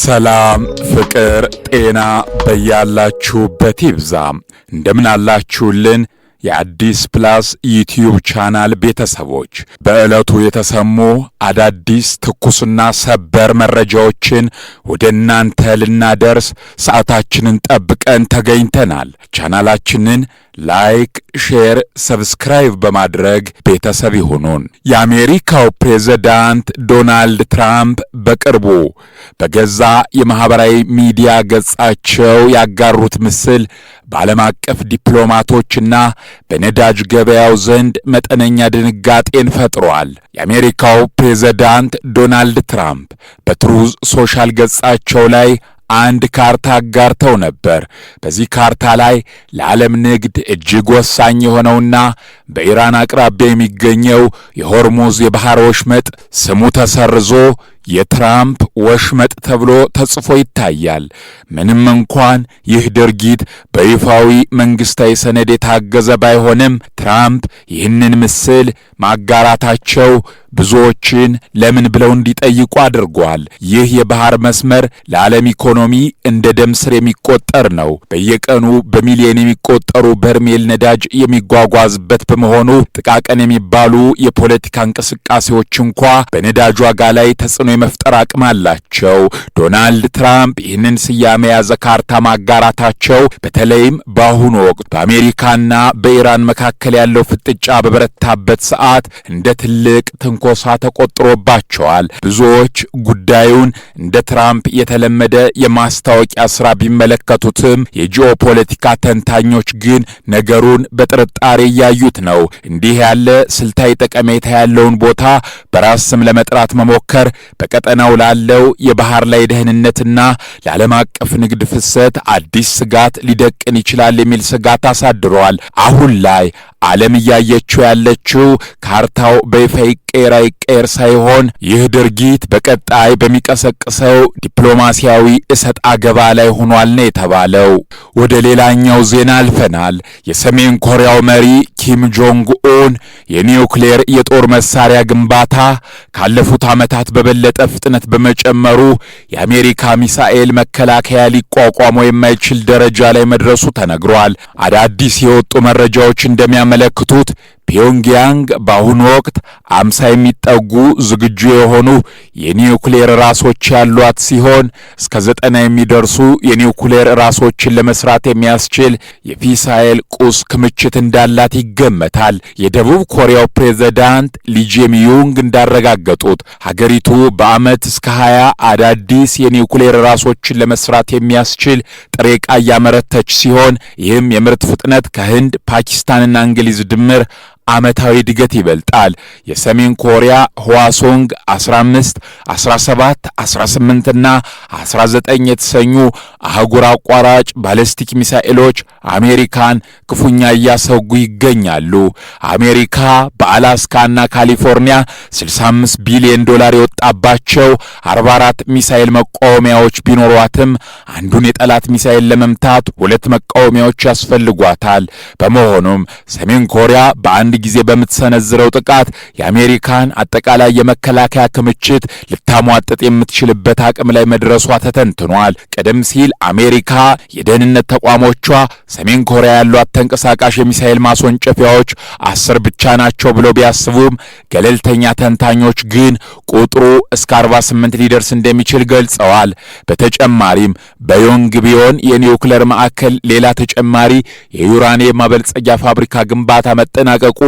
ሰላም ፍቅር ጤና በያላችሁበት ይብዛ። እንደምን አላችሁልን? የአዲስ ፕላስ ዩቲዩብ ቻናል ቤተሰቦች በዕለቱ የተሰሙ አዳዲስ ትኩስና ሰበር መረጃዎችን ወደ እናንተ ልናደርስ ሰዓታችንን ጠብቀን ተገኝተናል። ቻናላችንን ላይክ፣ ሼር፣ ሰብስክራይብ በማድረግ ቤተሰብ ይሁኑን። የአሜሪካው ፕሬዝዳንት ዶናልድ ትራምፕ በቅርቡ በገዛ የማህበራዊ ሚዲያ ገጻቸው ያጋሩት ምስል በዓለም አቀፍ ዲፕሎማቶችና በነዳጅ ገበያው ዘንድ መጠነኛ ድንጋጤን ፈጥሯል። የአሜሪካው ፕሬዝዳንት ዶናልድ ትራምፕ በትሩዝ ሶሻል ገጻቸው ላይ አንድ ካርታ አጋርተው ነበር። በዚህ ካርታ ላይ ለዓለም ንግድ እጅግ ወሳኝ የሆነውና በኢራን አቅራቢያ የሚገኘው የሆርሙዝ የባህር ወሽመጥ ስሙ ተሰርዞ የትራምፕ ወሽመጥ ተብሎ ተጽፎ ይታያል። ምንም እንኳን ይህ ድርጊት በይፋዊ መንግስታዊ ሰነድ የታገዘ ባይሆንም ትራምፕ ይህንን ምስል ማጋራታቸው ብዙዎችን ለምን ብለው እንዲጠይቁ አድርጓል። ይህ የባህር መስመር ለዓለም ኢኮኖሚ እንደ ደም ስር የሚቆጠር ነው። በየቀኑ በሚሊዮን የሚቆጠሩ በርሜል ነዳጅ የሚጓጓዝበት በመሆኑ ጥቃቅን የሚባሉ የፖለቲካ እንቅስቃሴዎች እንኳ በነዳጅ ዋጋ ላይ ተጽዕኖ የመፍጠር አቅም አላቸው። ዶናልድ ትራምፕ ይህንን ስያሜ የያዘ ካርታ ማጋራታቸው በተለይም በአሁኑ ወቅት በአሜሪካና በኢራን መካከል ያለው ፍጥጫ በበረታበት ሰዓት እንደ ትልቅ ትንኮሳ ተቆጥሮባቸዋል። ብዙዎች ጉዳዩን እንደ ትራምፕ የተለመደ የማስታወቂያ ስራ ቢመለከቱትም የጂኦፖለቲካ ተንታኞች ግን ነገሩን በጥርጣሬ እያዩት ነው። እንዲህ ያለ ስልታዊ ጠቀሜታ ያለውን ቦታ በራስ ስም ለመጥራት መሞከር በቀጠናው ላለው የባህር ላይ ደህንነትና ለዓለም አቀፍ ንግድ ፍሰት አዲስ ስጋት ሊደቅን ይችላል የሚል ስጋት አሳድሯል። አሁን ላይ ዓለም እያየችው ያለችው ካርታው በይፋ ይቀየር ሳይሆን ይህ ድርጊት በቀጣይ በሚቀሰቅሰው ዲፕሎማሲያዊ እሰጥ አገባ ላይ ሆኗል ነው የተባለው። ወደ ሌላኛው ዜና አልፈናል። የሰሜን ኮሪያው መሪ ኪም ጆንግ ኡን የኒውክሌር የጦር መሳሪያ ግንባታ ካለፉት ዓመታት በበለጠ ፍጥነት በመጨመሩ የአሜሪካ ሚሳኤል መከላከያ ሊቋቋመው የማይችል ደረጃ ላይ መድረሱ ተነግሯል። አዳዲስ የወጡ መረጃዎች እንደሚያመለክቱት ፒዮንግያንግ በአሁኑ ወቅት 50 የሚጠጉ ዝግጁ የሆኑ የኒውክሌር ራሶች ያሏት ሲሆን እስከ 90 የሚደርሱ የኒውክሌር ራሶችን ለመስራት የሚያስችል የፊሳኤል ቁስ ክምችት እንዳላት ይገመታል። የደቡብ ኮሪያው ፕሬዝዳንት ሊ ጄሚዩንግ እንዳረጋገጡት ሀገሪቱ በዓመት እስከ 20 አዳዲስ የኒውክሌር ራሶችን ለመስራት የሚያስችል ጥሬ ዕቃ እያመረተች ሲሆን ይህም የምርት ፍጥነት ከህንድ፣ ፓኪስታንና እንግሊዝ ድምር ዓመታዊ እድገት ይበልጣል። የሰሜን ኮሪያ ህዋሶንግ 15፣ 17፣ 18 እና 19 የተሰኙ አህጉር አቋራጭ ባለስቲክ ሚሳኤሎች አሜሪካን ክፉኛ እያሰጉ ይገኛሉ። አሜሪካ በአላስካና ካሊፎርኒያ 65 ቢሊዮን ዶላር የወጣባቸው 44 ሚሳኤል መቃወሚያዎች ቢኖሯትም አንዱን የጠላት ሚሳኤል ለመምታት 2 መቃወሚያዎች ያስፈልጓታል። በመሆኑም ሰሜን ኮሪያ በአንድ ጊዜ በምትሰነዝረው ጥቃት የአሜሪካን አጠቃላይ የመከላከያ ክምችት ልታሟጥጥ የምትችልበት አቅም ላይ መድረሷ ተተንትኗል። ቀደም ሲል አሜሪካ የደህንነት ተቋሞቿ ሰሜን ኮሪያ ያሏት ተንቀሳቃሽ የሚሳኤል ማስወንጨፊያዎች 10 ብቻ ናቸው ብለው ቢያስቡም ገለልተኛ ተንታኞች ግን ቁጥሩ እስከ 48 ሊደርስ እንደሚችል ገልጸዋል። በተጨማሪም በዮንግቢዮን የኒውክሌር ማዕከል ሌላ ተጨማሪ የዩራኒየም ማበልጸጊያ ፋብሪካ ግንባታ መጠናቀቁ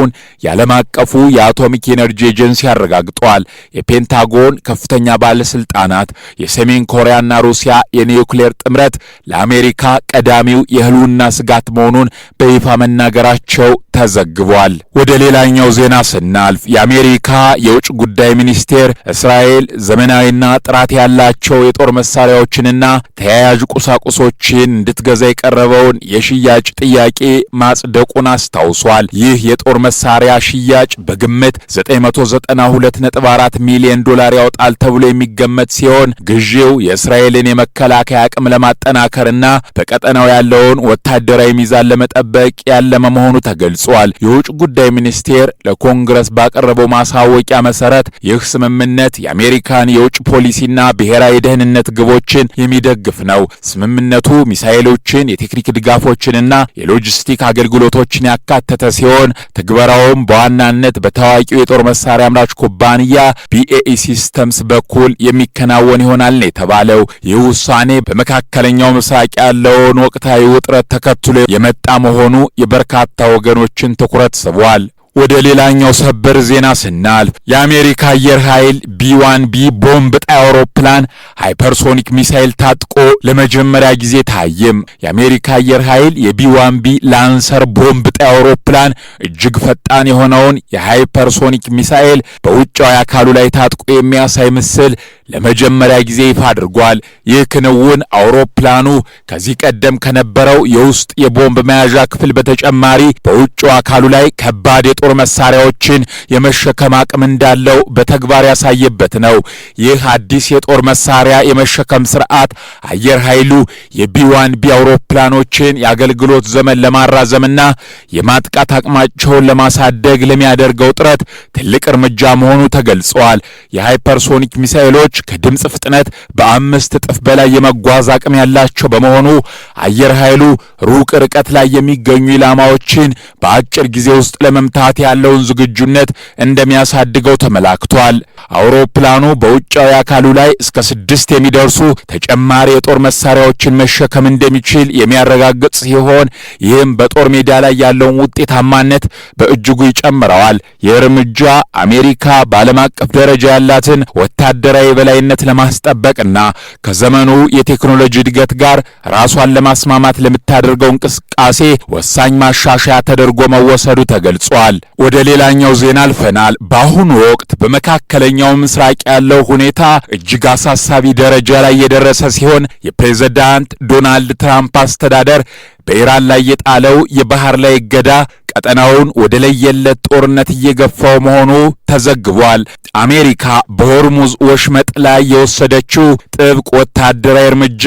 የዓለም አቀፉ የአቶሚክ ኤነርጂ ኤጀንሲ አረጋግጧል። የፔንታጎን ከፍተኛ ባለስልጣናት የሰሜን ኮሪያና ሩሲያ የኒውክሌር ጥምረት ለአሜሪካ ቀዳሚው የህልውና ስጋት መሆኑን በይፋ መናገራቸው ተዘግቧል። ወደ ሌላኛው ዜና ስናልፍ የአሜሪካ የውጭ ጉዳይ ሚኒስቴር እስራኤል ዘመናዊና ጥራት ያላቸው የጦር መሳሪያዎችንና ተያያዥ ቁሳቁሶችን እንድትገዛ የቀረበውን የሽያጭ ጥያቄ ማጽደቁን አስታውሷል። ይህ የጦር መሳሪያ ሽያጭ በግምት 992.4 ሚሊዮን ዶላር ያወጣል ተብሎ የሚገመት ሲሆን ግዢው የእስራኤልን የመከላከያ አቅም ለማጠናከርና በቀጠናው ያለውን ወታደራዊ ሚዛን ለመጠበቅ ያለመ መሆኑ ተገልጿል። የውጭ ጉዳይ ሚኒስቴር ለኮንግረስ ባቀረበው ማሳወቂያ መሰረት ይህ ስምምነት የአሜሪካን የውጭ ፖሊሲና ብሔራዊ ደህንነት ግቦችን የሚደግፍ ነው። ስምምነቱ ሚሳኤሎችን፣ የቴክኒክ ድጋፎችንና የሎጂስቲክ አገልግሎቶችን ያካተተ ሲሆን ትግበራውም በዋናነት በታዋቂው የጦር መሳሪያ አምራች ኩባንያ BAE ሲስተምስ በኩል የሚከናወን ይሆናል ነው የተባለው። ይህ ውሳኔ በመካከለኛው ምስራቅ ያለውን ወቅታዊ ውጥረት ተከትሎ የመጣ መሆኑ የበርካታ ወገኖችን ትኩረት ስቧል። ወደ ሌላኛው ሰበር ዜና ስናልፍ የአሜሪካ አየር ኃይል B1B ቦምብ ጣይ አውሮፕላን ሃይፐርሶኒክ ሚሳኤል ታጥቆ ለመጀመሪያ ጊዜ ታየም። የአሜሪካ አየር ኃይል የB1B ላንሰር ቦምብ ጣይ አውሮፕላን እጅግ ፈጣን የሆነውን የሃይፐርሶኒክ ሚሳኤል በውጫዊ አካሉ ላይ ታጥቆ የሚያሳይ ምስል ለመጀመሪያ ጊዜ ይፋ አድርጓል። ይህ ክንውን አውሮፕላኑ ከዚህ ቀደም ከነበረው የውስጥ የቦምብ መያዣ ክፍል በተጨማሪ በውጫዊ አካሉ ላይ ከባድ የጦር መሳሪያዎችን የመሸከም አቅም እንዳለው በተግባር ያሳየበት ነው። ይህ አዲስ የጦር መሳሪያ የመሸከም ስርዓት አየር ኃይሉ የB1B አውሮፕላኖችን የአገልግሎት ዘመን ለማራዘምና የማጥቃት አቅማቸውን ለማሳደግ ለሚያደርገው ጥረት ትልቅ እርምጃ መሆኑ ተገልጿል። የሃይፐርሶኒክ ሚሳኤሎች ከድምጽ ፍጥነት በ5 እጥፍ በላይ የመጓዝ አቅም ያላቸው በመሆኑ አየር ኃይሉ ሩቅ ርቀት ላይ የሚገኙ ኢላማዎችን በአጭር ጊዜ ውስጥ ለመምታት ያለውን ዝግጁነት እንደሚያሳድገው ተመላክቷል። አውሮፕላኑ በውጫዊ አካሉ ላይ እስከ 6 የሚደርሱ ተጨማሪ የጦር መሳሪያዎችን መሸከም እንደሚችል የሚያረጋግጥ ሲሆን ይህም በጦር ሜዳ ላይ ያለውን ውጤታማነት በእጅጉ ይጨምረዋል። ይህ እርምጃ አሜሪካ በዓለም አቀፍ ደረጃ ያላትን ወታደራዊ የበላይነት ለማስጠበቅና ከዘመኑ የቴክኖሎጂ እድገት ጋር ራሷን ለማስማማት ለምታደርገው እንቅስቃሴ ወሳኝ ማሻሻያ ተደርጎ መወሰዱ ተገልጿል። ወደ ሌላኛው ዜና አልፈናል። በአሁኑ ወቅት በመካከለኛው ምስራቅ ያለው ሁኔታ እጅግ አሳሳቢ ደረጃ ላይ የደረሰ ሲሆን የፕሬዝዳንት ዶናልድ ትራምፕ አስተዳደር በኢራን ላይ የጣለው የባህር ላይ እገዳ ቀጠናውን ወደ ለየለት ጦርነት እየገፋው መሆኑ ተዘግቧል። አሜሪካ በሆርሙዝ ወሽመጥ ላይ የወሰደችው ጥብቅ ወታደራዊ እርምጃ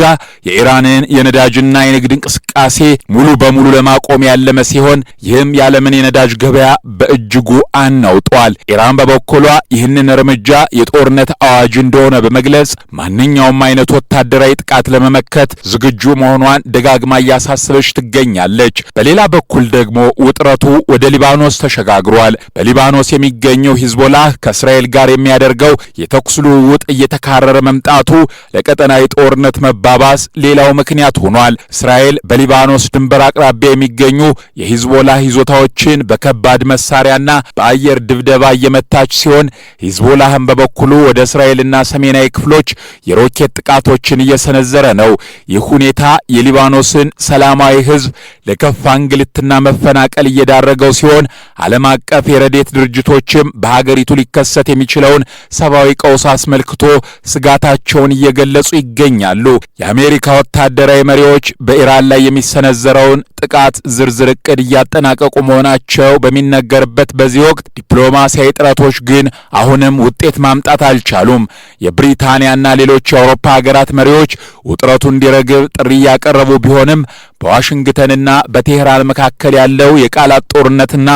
የኢራንን የነዳጅና የንግድ እንቅስቃሴ ሙሉ በሙሉ ለማቆም ያለመ ሲሆን ይህም የዓለምን የነዳጅ ገበያ በእጅጉ አናውጧል። ኢራን በበኩሏ ይህንን እርምጃ የጦርነት አዋጅ እንደሆነ በመግለጽ ማንኛውም አይነት ወታደራዊ ጥቃት ለመመከት ዝግጁ መሆኗን ደጋግማ እያሳሰበች ትገኛለች። በሌላ በኩል ደግሞ ውጥረቱ ወደ ሊባኖስ ተሸጋግሯል። በሊባኖስ የሚገኘው ሂዝቦላህ ከእስራኤል ጋር የሚያደርገው የተኩስ ልውውጥ እየተካረረ መምጣቱ ለቀጠናዊ ጦርነት መባባስ ሌላው ምክንያት ሆኗል። እስራኤል በሊባኖስ ድንበር አቅራቢያ የሚገኙ የሂዝቦላህ ይዞታዎችን በከባድ መሳሪያና በአየር ድብደባ እየመታች ሲሆን ሂዝቦላህም በበኩሉ ወደ እስራኤልና ሰሜናዊ ክፍሎች የሮኬት ጥቃቶችን እየሰነዘረ ነው። ይህ ሁኔታ የሊባኖስን ሰላማዊ ሕዝብ ለከፋ እንግልትና መፈናቀል እየዳረገው ሲሆን ዓለም አቀፍ የረድኤት ድርጅቶችም በሀገሪቱ ሊከሰት የሚችለውን ሰብአዊ ቀውስ አስመልክቶ ስጋታቸውን እየገለጹ ይገኛሉ። የአሜሪካ ወታደራዊ መሪዎች በኢራን ላይ የሚሰነዘረውን ጥቃት ዝርዝር ዕቅድ እያጠናቀቁ መሆናቸው በሚነገርበት በዚህ ወቅት ዲፕሎማሲያዊ ጥረቶች ግን አሁንም ውጤት ማምጣት አልቻሉም። የብሪታንያና ሌሎች የአውሮፓ ሀገራት መሪዎች ውጥረቱ እንዲረግብ ጥሪ እያቀረቡ ቢሆንም በዋሽንግተንና በቴህራን መካከል ያለው የቃላት ጦርነትና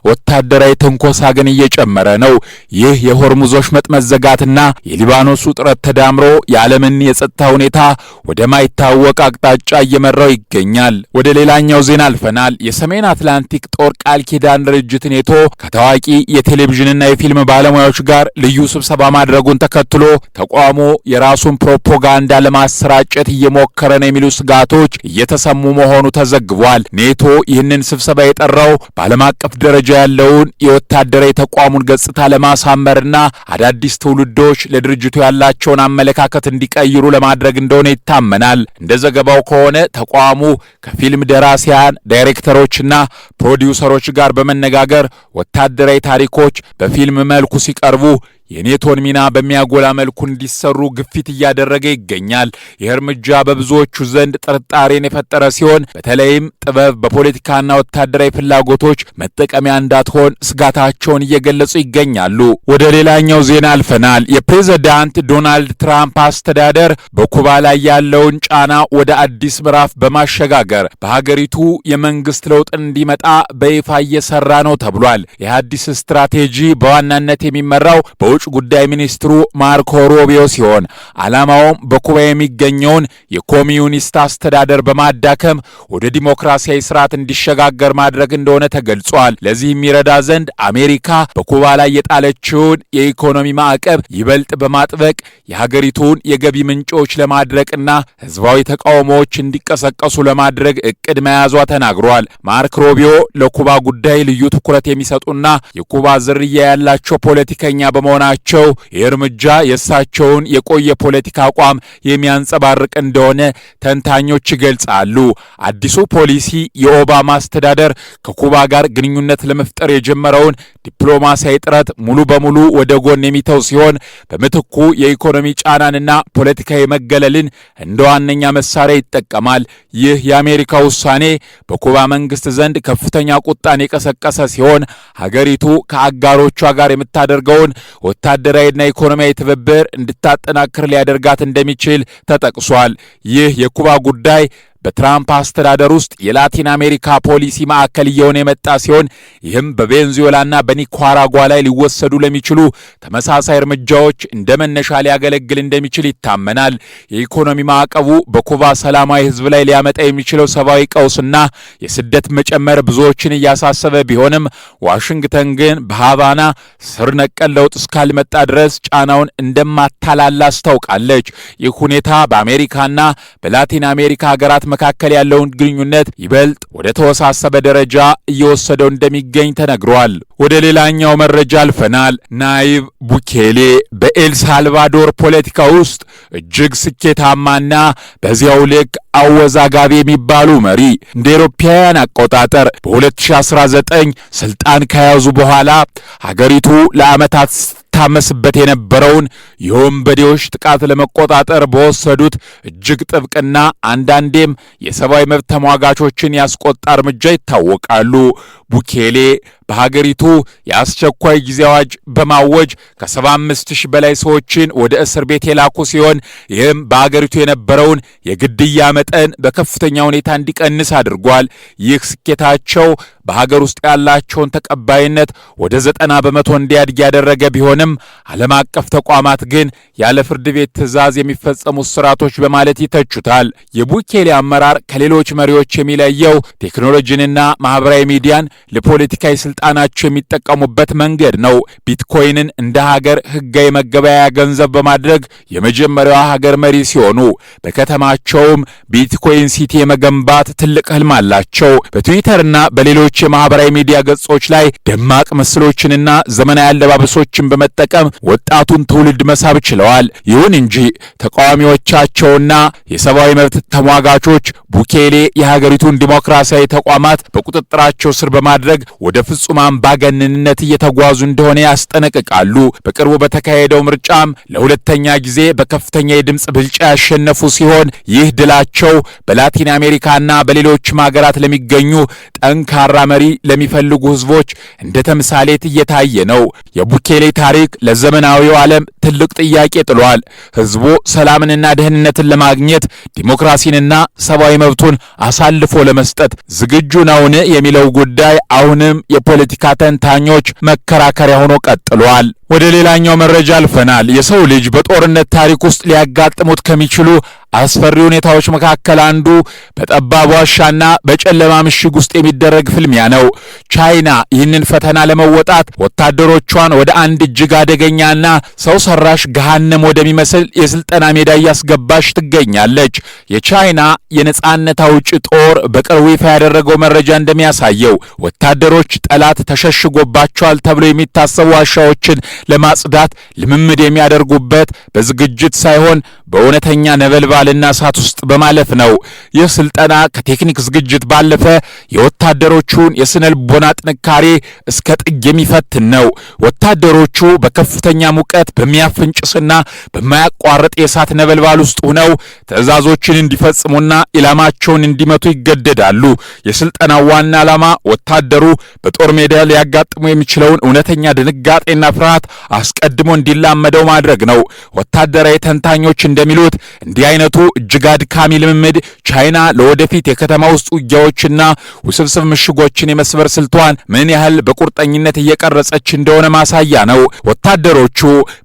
ወታደራዊ ትንኮሳ ግን እየጨመረ ነው። ይህ የሆርሙዝ ወሽመጥ መዘጋትና የሊባኖስ ውጥረት ተዳምሮ የዓለምን የጸጥታ ሁኔታ ወደማይታወቅ አቅጣጫ እየመራው ይገኛል። ወደ ሌላኛው ዜና አልፈናል። የሰሜን አትላንቲክ ጦር ቃል ኪዳን ድርጅት ኔቶ ከታዋቂ የቴሌቪዥንና የፊልም ባለሙያዎች ጋር ልዩ ስብሰባ ማድረጉን ተከትሎ ተቋሙ የራሱን ፕሮፓጋንዳ ለማሰራጨት እየሞከረ ነው የሚሉ ስጋቶች እየተሰሙ መሆኑ ተዘግቧል። ኔቶ ይህንን ስብሰባ የጠራው በዓለም አቀፍ ደረጃ ያለውን የወታደራዊ ተቋሙን ገጽታ ለማሳመርና አዳዲስ ትውልዶች ለድርጅቱ ያላቸውን አመለካከት እንዲቀይሩ ለማድረግ እንደሆነ ይታመናል። እንደ ዘገባው ከሆነ ተቋሙ ከፊልም ደራሲያን፣ ዳይሬክተሮችና ፕሮዲውሰሮች ጋር በመነጋገር ወታደራዊ ታሪኮች በፊልም መልኩ ሲቀርቡ የኔቶን ሚና በሚያጎላ መልኩ እንዲሰሩ ግፊት እያደረገ ይገኛል። ይህ እርምጃ በብዙዎቹ ዘንድ ጥርጣሬን የፈጠረ ሲሆን በተለይም ጥበብ በፖለቲካና ወታደራዊ ፍላጎቶች መጠቀሚያ እንዳትሆን ስጋታቸውን እየገለጹ ይገኛሉ። ወደ ሌላኛው ዜና አልፈናል። የፕሬዝዳንት ዶናልድ ትራምፕ አስተዳደር በኩባ ላይ ያለውን ጫና ወደ አዲስ ምዕራፍ በማሸጋገር በሀገሪቱ የመንግስት ለውጥ እንዲመጣ በይፋ እየሰራ ነው ተብሏል። ይህ አዲስ ስትራቴጂ በዋናነት የሚመራው በውጭ ጉዳይ ሚኒስትሩ ማርኮ ሩቢዮ ሲሆን ዓላማውም በኩባ የሚገኘውን የኮሚዩኒስት አስተዳደር በማዳከም ወደ ዲሞክራሲያዊ ስርዓት እንዲሸጋገር ማድረግ እንደሆነ ተገልጿል። ለዚህ የሚረዳ ዘንድ አሜሪካ በኩባ ላይ የጣለችውን የኢኮኖሚ ማዕቀብ ይበልጥ በማጥበቅ የሀገሪቱን የገቢ ምንጮች ለማድረቅና ህዝባዊ ተቃውሞዎች እንዲቀሰቀሱ ለማድረግ እቅድ መያዟ ተናግሯል። ማርክ ሩቢዮ ለኩባ ጉዳይ ልዩ ትኩረት የሚሰጡና የኩባ ዝርያ ያላቸው ፖለቲከኛ በመሆናቸው ይህ እርምጃ የእሳቸውን የቆየ ፖለቲካ አቋም የሚያንጸባርቅ እንደሆነ ተንታኞች ይገልጻሉ። አዲሱ ፖሊሲ የኦባማ አስተዳደር ከኩባ ጋር ግንኙነት ለመፍጠር የጀመረውን ዲፕሎማሲያዊ ጥረት ሙሉ በሙሉ ወደ ጎን የሚተው ሲሆን በምትኩ የኢኮኖሚ ጫናንና ፖለቲካዊ መገለልን እንደ ዋነኛ መሳሪያ ይጠቀማል። ይህ የአሜሪካ ውሳኔ በኩባ መንግስት ዘንድ ከፍተኛ ቁጣን የቀሰቀሰ ሲሆን ሀገሪቱ ከአጋሮቿ ጋር የምታደርገውን ወታደራዊና ኢኮኖሚያዊ ትብብር እንድታጠናክር ሊያደርጋት እንደሚችል ተጠቅሷል። ይህ የኩባ ጉዳይ በትራምፕ አስተዳደር ውስጥ የላቲን አሜሪካ ፖሊሲ ማዕከል እየሆነ የመጣ ሲሆን ይህም በቬንዙዌላና በኒካራጓ ላይ ሊወሰዱ ለሚችሉ ተመሳሳይ እርምጃዎች እንደ መነሻ ሊያገለግል እንደሚችል ይታመናል። የኢኮኖሚ ማዕቀቡ በኩባ ሰላማዊ ሕዝብ ላይ ሊያመጣ የሚችለው ሰብአዊ ቀውስና የስደት መጨመር ብዙዎችን እያሳሰበ ቢሆንም ዋሽንግተን ግን በሃቫና ስር ነቀል ለውጥ እስካልመጣ ድረስ ጫናውን እንደማታላላ አስታውቃለች። ይህ ሁኔታ በአሜሪካና በላቲን አሜሪካ ሀገራት መካከል ያለውን ግንኙነት ይበልጥ ወደ ተወሳሰበ ደረጃ እየወሰደው እንደሚገኝ ተነግሯል። ወደ ሌላኛው መረጃ አልፈናል። ናይብ ቡኬሌ በኤልሳልቫዶር ፖለቲካ ውስጥ እጅግ ስኬታማና በዚያው ልክ አወዛጋቢ የሚባሉ መሪ እንደ አውሮፓውያን አቆጣጠር በ2019 ስልጣን ከያዙ በኋላ ሀገሪቱ ለዓመታት ታመስበት የነበረውን የወንበዴዎች ጥቃት ለመቆጣጠር በወሰዱት እጅግ ጥብቅና አንዳንዴም የሰብአዊ መብት ተሟጋቾችን ያስቆጣ እርምጃ ይታወቃሉ። ቡኬሌ በሀገሪቱ የአስቸኳይ ጊዜ አዋጅ በማወጅ ከ75,000 በላይ ሰዎችን ወደ እስር ቤት የላኩ ሲሆን ይህም በሀገሪቱ የነበረውን የግድያ መጠን በከፍተኛ ሁኔታ እንዲቀንስ አድርጓል። ይህ ስኬታቸው በሀገር ውስጥ ያላቸውን ተቀባይነት ወደ 90 በመቶ እንዲያድግ ያደረገ ቢሆንም ዓለም አቀፍ ተቋማት ግን ያለ ፍርድ ቤት ትዕዛዝ የሚፈጸሙ ስርዓቶች በማለት ይተቹታል። የቡኬሌ አመራር ከሌሎች መሪዎች የሚለየው ቴክኖሎጂንና ማህበራዊ ሚዲያን ለፖለቲካዊ ስልጣናቸው የሚጠቀሙበት መንገድ ነው። ቢትኮይንን እንደ ሀገር ህጋዊ መገበያያ ገንዘብ በማድረግ የመጀመሪያዋ ሀገር መሪ ሲሆኑ በከተማቸውም ቢትኮይን ሲቲ የመገንባት ትልቅ ህልም አላቸው። በትዊተርና በሌሎች የማህበራዊ ሚዲያ ገጾች ላይ ደማቅ ምስሎችንና ዘመናዊ አለባበሶችን በመጠቀም ወጣቱን ትውልድ መሳብ ችለዋል። ይሁን እንጂ ተቃዋሚዎቻቸውና የሰብአዊ መብት ተሟጋቾች ቡኬሌ የሀገሪቱን ዲሞክራሲያዊ ተቋማት በቁጥጥራቸው ስር በማድረግ ወደ ፍጹም አምባገነንነት እየተጓዙ እንደሆነ ያስጠነቅቃሉ። በቅርቡ በተካሄደው ምርጫም ለሁለተኛ ጊዜ በከፍተኛ የድምፅ ብልጫ ያሸነፉ ሲሆን ይህ ድላቸው በላቲን አሜሪካና በሌሎችም ሀገራት ለሚገኙ ጠንካራ መሪ ለሚፈልጉ ህዝቦች እንደ ተምሳሌት እየታየ ነው። የቡኬሌ ታሪክ ለዘመናዊው ዓለም ትልቅ ጥያቄ ጥሏል። ህዝቡ ሰላምንና ደህንነትን ለማግኘት ዲሞክራሲንና ሰብአዊ መብቱን አሳልፎ ለመስጠት ዝግጁ ነውን የሚለው ጉዳይ አሁንም የፖለቲካ ተንታኞች መከራከሪያ ሆኖ ቀጥሏል። ወደ ሌላኛው መረጃ አልፈናል። የሰው ልጅ በጦርነት ታሪክ ውስጥ ሊያጋጥሙት ከሚችሉ አስፈሪ ሁኔታዎች መካከል አንዱ በጠባብ ዋሻና በጨለማ ምሽግ ውስጥ የሚደረግ ፍልሚያ ነው። ቻይና ይህንን ፈተና ለመወጣት ወታደሮቿን ወደ አንድ እጅግ አደገኛና ሰው ሰራሽ ገሃነም ወደሚመስል የስልጠና ሜዳ እያስገባች ትገኛለች። የቻይና የነጻነት አውጪ ጦር በቅርቡ ይፋ ያደረገው መረጃ እንደሚያሳየው ወታደሮች ጠላት ተሸሽጎባቸዋል ተብሎ የሚታሰቡ ዋሻዎችን ለማጽዳት ልምምድ የሚያደርጉበት በዝግጅት ሳይሆን በእውነተኛ ነበልባልና እሳት ውስጥ በማለፍ ነው። ይህ ስልጠና ከቴክኒክ ዝግጅት ባለፈ የወታደሮቹን የስነ ልቦና ጥንካሬ እስከ ጥግ የሚፈትን ነው። ወታደሮቹ በከፍተኛ ሙቀት በሚያፍን ጭስና በማያቋርጥ የእሳት ነበልባል ውስጥ ሆነው ትዕዛዞችን እንዲፈጽሙና ኢላማቸውን እንዲመቱ ይገደዳሉ። የስልጠናው ዋና ዓላማ ወታደሩ በጦር ሜዳ ሊያጋጥሙ የሚችለውን እውነተኛ ድንጋጤና ፍርሃት አስቀድሞ እንዲላመደው ማድረግ ነው። ወታደራዊ ተንታኞች እንደሚሉት እንዲህ አይነቱ እጅግ አድካሚ ልምምድ ቻይና ለወደፊት የከተማ ውስጥ ውጊያዎችና ውስብስብ ምሽጎችን የመስበር ስልቷን ምን ያህል በቁርጠኝነት እየቀረጸች እንደሆነ ማሳያ ነው። ወታደሮቹ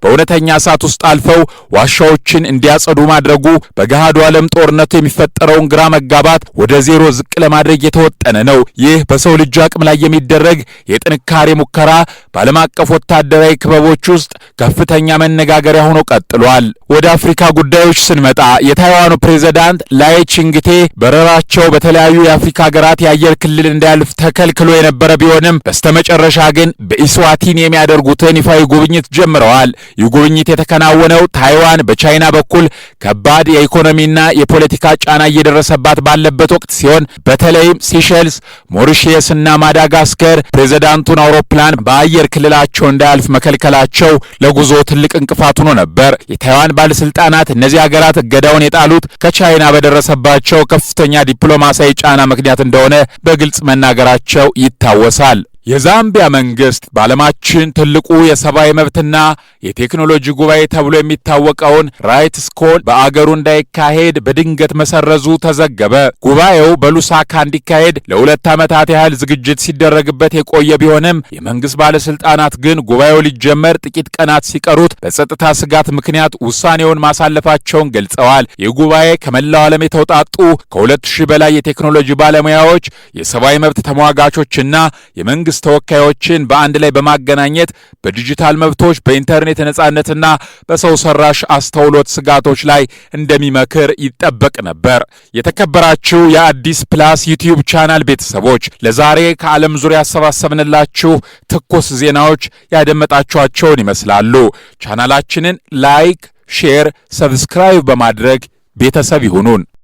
በእውነተኛ እሳት ውስጥ አልፈው ዋሻዎችን እንዲያጸዱ ማድረጉ በገሃዱ ዓለም ጦርነቱ የሚፈጠረውን ግራ መጋባት ወደ ዜሮ ዝቅ ለማድረግ የተወጠነ ነው። ይህ በሰው ልጅ አቅም ላይ የሚደረግ የጥንካሬ ሙከራ በዓለም አቀፍ ወታደራዊ ክበቦች ውስጥ ከፍተኛ መነጋገሪያ ሆኖ ቀጥሏል። ወደ አፍሪካ ጉዳዮች ስንመጣ የታይዋኑ ፕሬዝዳንት ላይ ቺንግቴ በረራቸው በተለያዩ የአፍሪካ ሀገራት የአየር ክልል እንዳያልፍ ተከልክሎ የነበረ ቢሆንም በስተመጨረሻ ግን በኢስዋቲኒ የሚያደርጉትን ይፋዊ ጉብኝት ጀምረዋል። ይህ ጉብኝት የተከናወነው ታይዋን በቻይና በኩል ከባድ የኢኮኖሚና የፖለቲካ ጫና እየደረሰባት ባለበት ወቅት ሲሆን በተለይም ሲሸልስ፣ ሞሪሼስ እና ማዳጋስከር ፕሬዝዳንቱን አውሮፕላን በአየር ክልላቸው እንዳያልፍ መከልከላቸው ለጉዞ ትልቅ እንቅፋት ሆኖ ነበር። የታይዋን ባለስልጣናት እነዚህ ሀገራት እገዳውን የጣሉት ከቻይና በደረሰባቸው ከፍተኛ ዲፕሎማሲያዊ ጫና ምክንያት እንደሆነ በግልጽ መናገራቸው ይታወሳል። የዛምቢያ መንግስት በዓለማችን ትልቁ የሰብአዊ መብትና የቴክኖሎጂ ጉባኤ ተብሎ የሚታወቀውን ራይትስ ኮል በአገሩ እንዳይካሄድ በድንገት መሰረዙ ተዘገበ። ጉባኤው በሉሳካ እንዲካሄድ ለ2 ዓመታት ያህል ዝግጅት ሲደረግበት የቆየ ቢሆንም የመንግስት ባለስልጣናት ግን ጉባኤው ሊጀመር ጥቂት ቀናት ሲቀሩት በጸጥታ ስጋት ምክንያት ውሳኔውን ማሳለፋቸውን ገልጸዋል። ይህ ጉባኤ ከመላው ዓለም የተውጣጡ ከ2000 በላይ የቴክኖሎጂ ባለሙያዎች፣ የሰብአዊ መብት ተሟጋቾችና የመንግስት ተወካዮችን በአንድ ላይ በማገናኘት በዲጂታል መብቶች፣ በኢንተርኔት ነጻነትና በሰው ሰራሽ አስተውሎት ስጋቶች ላይ እንደሚመክር ይጠበቅ ነበር። የተከበራችሁ የአዲስ ፕላስ ዩቲዩብ ቻናል ቤተሰቦች ለዛሬ ከዓለም ዙሪያ ያሰባሰብንላችሁ ትኩስ ዜናዎች ያደመጣችኋቸውን ይመስላሉ። ቻናላችንን ላይክ፣ ሼር፣ ሰብስክራይብ በማድረግ ቤተሰብ ይሁኑን።